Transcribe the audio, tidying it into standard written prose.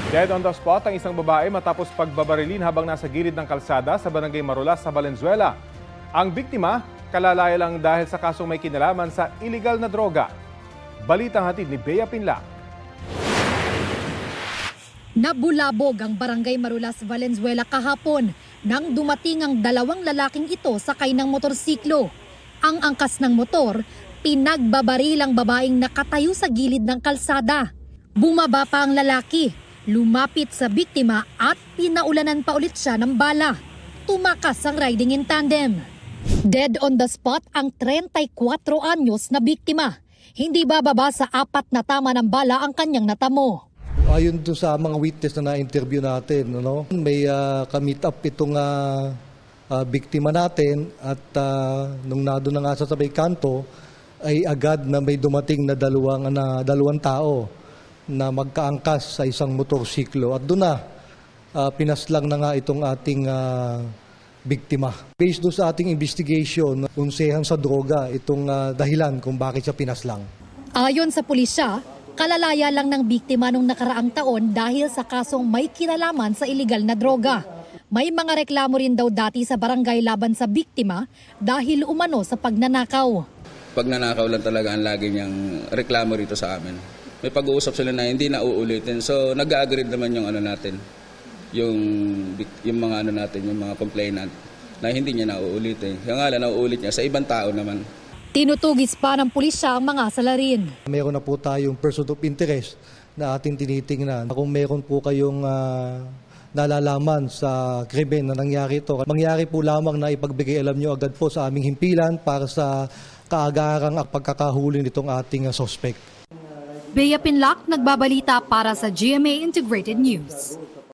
Dead on the spot ang isang babae matapos pagbabarilin habang nasa gilid ng kalsada sa Barangay Marulas sa Valenzuela. Ang biktima, kalalaya lang dahil sa kasong may kinalaman sa iligal na droga. Balitang hatid ni Bea Pinlac. Nabulabog ang Barangay Marulas, Valenzuela kahapon nang dumating ang dalawang lalaking ito sakay ng motorsiklo. Ang angkas ng motor, pinagbabaril ang babaeng nakatayo sa gilid ng kalsada. Bumaba pa ang lalaki. Lumapit sa biktima at pinaulanan pa ulit siya ng bala. Tumakas ang riding in tandem. Dead on the spot ang 34 anyos na biktima. Hindi bababa sa 4 na tama ng bala ang kanyang natamo. Ayon doon sa mga witness na na-interview natin, may ka-meet up itong biktima natin at nung nado na nga sa sabay kanto ay agad na may dumating na dalawang tao na magkaangkas sa isang motorsiklo at doon na pinaslang na nga itong ating biktima. Based doon sa ating investigation, unsehan sa droga itong dahilan kung bakit siya pinaslang. Ayon sa pulisya, kalalaya lang ng biktima nung nakaraang taon dahil sa kasong may kinalaman sa iligal na droga. May mga reklamo rin daw dati sa barangay laban sa biktima dahil umano sa pagnanakaw. Pagnanakaw lang talaga ang lagi niyang reklamo rito sa amin. May pag-uusap sila na hindi na uulitin. So nag-agree naman yung natin, yung mga natin, yung mga complainant na hindi niya na uulitin. Kaya nga lang nauulit niya sa ibang tao naman. Tinutugis pa ng pulisya ang mga salarin. Meron na po tayong person of interest na ating tinitingnan. Kung meron po kayong nalalaman sa krimen na nangyari ito, mangyari po lamang na ipagbigay alam nyo agad po sa aming himpilan para sa kaagarang pagkakahuli nitong ating suspect. Bea Pinlac, nagbabalita para sa GMA Integrated News.